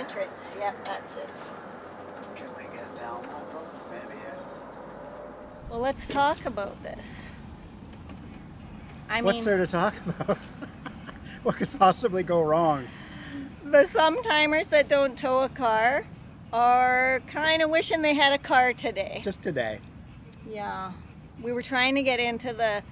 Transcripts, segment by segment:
entrance. Yep, that's it. Can we get down that road? Maybe. Well, let's talk about this. What's there to talk about? What could possibly go wrong? The sometimers that don't tow a car are kind of wishing they had a car today. Just today. Yeah. We were trying to get into the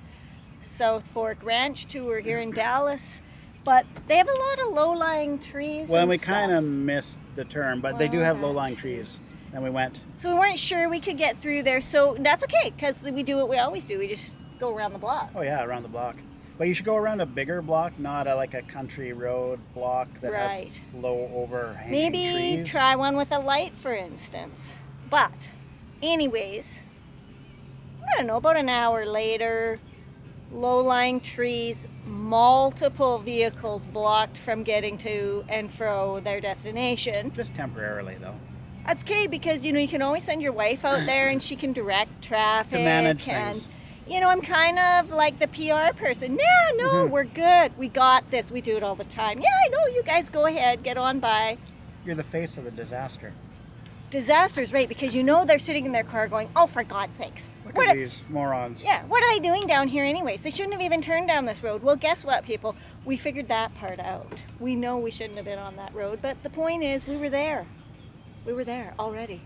Southfork Ranch tour here in Dallas, but they have a lot of low-lying trees. Well, and we stuff. kind of missed the turn, but they do have that low-lying trees. And we went. So we weren't sure we could get through there, so that's okay, because we do what we always do. We just go around the block. Oh yeah, around the block. But you should go around a bigger block, not like a country road block that has low overhanging trees. Maybe try one with a light, for instance. But, anyways, I don't know, about an hour later, low-lying trees, multiple vehicles blocked from getting to and fro their destination. Just temporarily, though. That's okay, because, you can always send your wife out there and she can direct traffic. To manage and, things. I'm kind of like the PR person. No, we're good. We got this. We do it all the time. Yeah, I know. You guys go ahead. Get on by. You're the face of the disaster. Disaster's right, because they're sitting in their car going, oh, for God's sakes. Look at these morons. Yeah, what are they doing down here anyways? They shouldn't have even turned down this road. Well, guess what, people? We figured that part out. We know we shouldn't have been on that road, but the point is we were there. We were there already.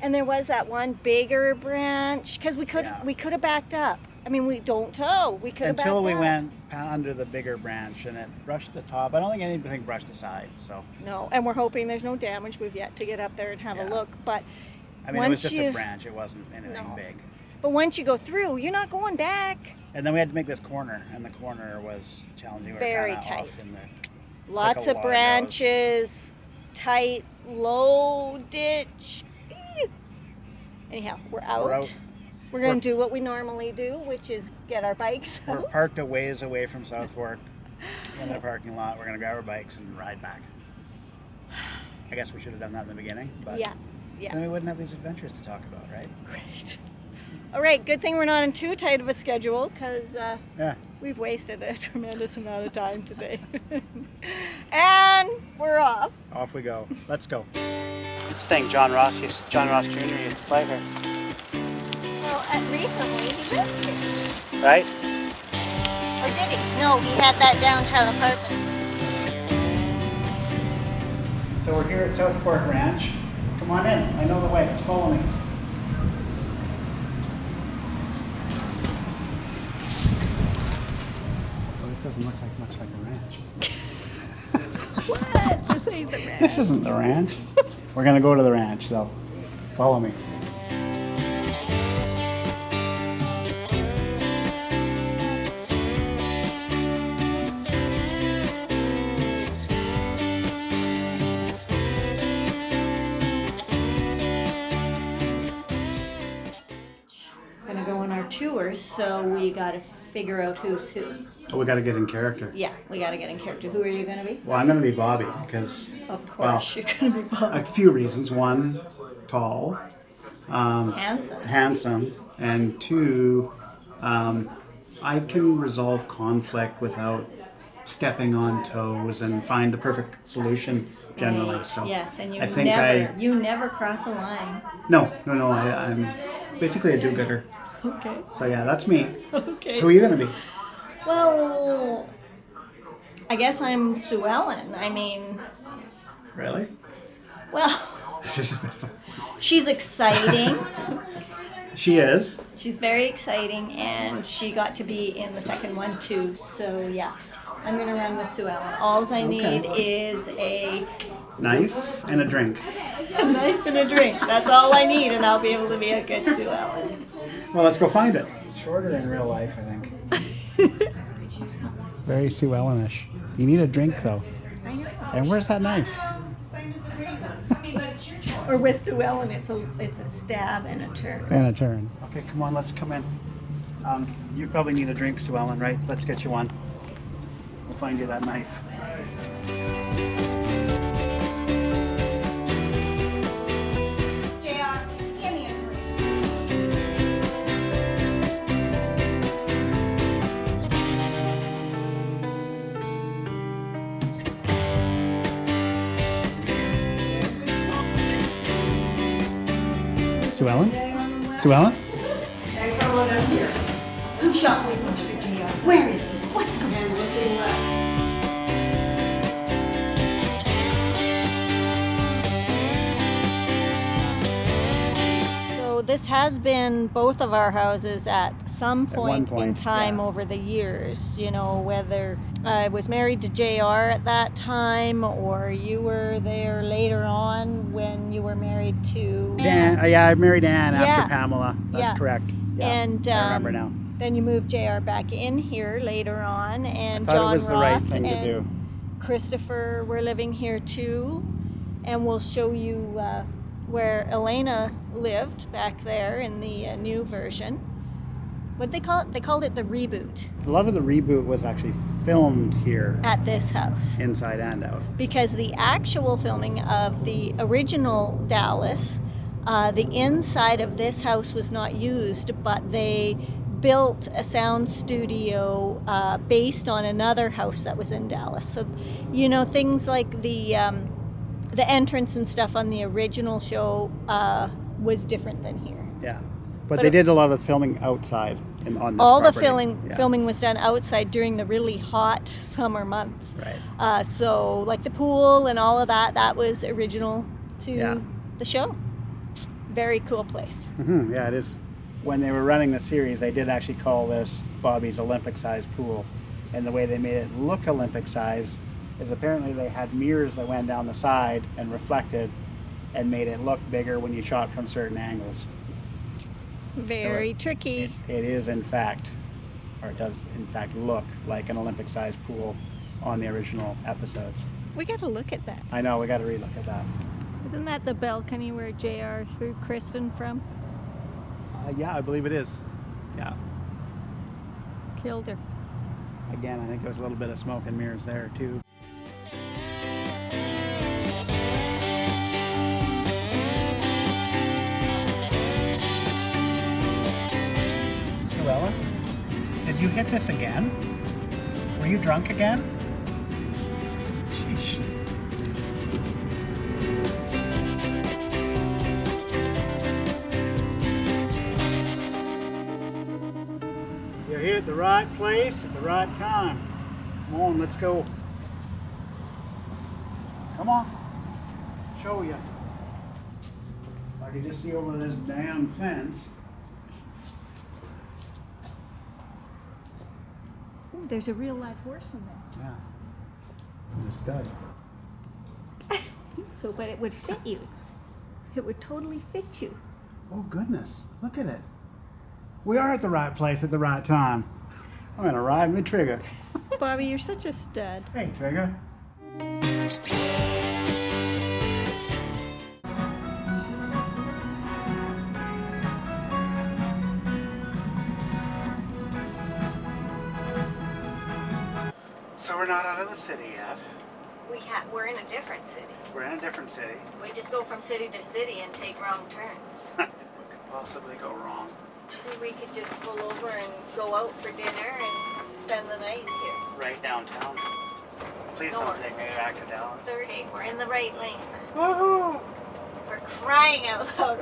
And there was that one bigger branch, because we could have backed up. I mean, we don't tow. We could have backed up. Until we went under the bigger branch and it brushed the top. I don't think anything brushed the sides, so. No, and we're hoping there's no damage. We've yet to get up there and have a look. But I mean, it was just a branch. It wasn't anything big. But once you go through, you're not going back. And then we had to make this corner, and the corner was challenging. We Very were tight. Off in the, Lots of branches, tight, low ditch. Anyhow, we're out. We're going to do what we normally do, which is get our bikes out. We're parked a ways away from Southfork in the parking lot. We're going to grab our bikes and ride back. I guess we should have done that in the beginning, but then we wouldn't have these adventures to talk about, right? Great. All right, good thing we're not in too tight of a schedule, because we've wasted a tremendous amount of time today. And we're off. Off we go. Let's go. Let's thank John Ross. John Ross Jr. used to play here. Well, recently he lived here. Right? Or did he? No, he had that downtown apartment. So we're here at Southfork Ranch. Come on in. I know the way. Just follow me. Well, this doesn't look like much like a ranch. What? This ain't the ranch. This isn't the ranch. We're going to go to the ranch, though. Follow me. We're going to go on our tours, so we got to figure out who's who. Oh, we got to get in character. Yeah, we got to get in character. Who are you going to be? Well, I'm going to be Bobby because... Of course, you're going to be Bobby. A few reasons. One, tall. Handsome. And two, I can resolve conflict without stepping on toes and find the perfect solution generally. Right. So yes, and you never cross a line. No. I'm basically a do-gooder. Okay. So yeah, that's me. Okay. Who are you going to be? Well, I guess I'm Sue Ellen. I mean... Really? Well... She's a bit of a... She's exciting. She is. She's very exciting, and she got to be in the second one too. So yeah, I'm going to run with Sue Ellen. All I need is a knife and a drink. A knife and a drink. That's all I need, and I'll be able to be a good Sue Ellen. Well, let's go find it. It's shorter in real life, I think. Very Sue Ellen-ish. You need a drink, though. I know. And where's that knife? Or with Sue Ellen, it's a stab and a turn. And a turn. Okay, come on, let's come in. You probably need a drink, Sue Ellen, right? Let's get you one. We'll find you that knife. Sue Ellen? Sue Ellen? Who shot me? Where is he? What's going on? So this has been both of our houses at some point in time over the years. You know, whether I was married to JR at that time or you were there later on when you were married to Dan. I married Ann after Pamela. That's correct. Yeah, and I remember now. Then you moved JR back in here later on, and I thought John it was Ross the right thing and to do. Christopher were living here too, and we'll show you where Elena lived back there in the new version. What did they call it? They called it the reboot. A lot of the reboot was actually filmed here at this house, inside and out, because the actual filming of the original Dallas, the inside of this house was not used, but they built a sound studio based on another house that was in Dallas. So, you know, things like the entrance and stuff on the original show was different than here. Yeah, but they did a lot of filming outside on this all property. The filming was done outside during the really hot summer months. Right. So like the pool and all of that was original to the show. Very cool place. Mm-hmm. Yeah, it is. When they were running the series, they did actually call this Bobby's Olympic-sized pool. And the way they made it look Olympic-sized is apparently they had mirrors that went down the side and reflected and made it look bigger when you shot from certain angles. Very tricky. It is in fact, or it does in fact look like an Olympic-sized pool on the original episodes. We got to look at that. I know, we got to relook at that. Isn't that the balcony where JR threw Kristen from? Yeah, I believe it is. Yeah. Killed her. Again, I think there was a little bit of smoke and mirrors there too. Sue Ellen, did you hit this again? Were you drunk again? Sheesh. You're here at the right place at the right time. Come on, let's go. Come on. Show you. I can just see over this damn fence. Ooh, there's a real live horse in there. Yeah. It's a stud. So, but it would fit you. It would totally fit you. Oh goodness, look at it. We are at the right place at the right time. I'm gonna ride me Trigger. Bobby, you're such a stud. Hey, Trigger. So we're not out of the city yet. We're in a different city. We're in a different city. We just go from city to city and take wrong turns. What could possibly go wrong? Maybe we could just pull over and go out for dinner and spend the night here. Right downtown. Please don't take me back to Dallas. 30. We're in the right lane. Woohoo! We're crying out loud.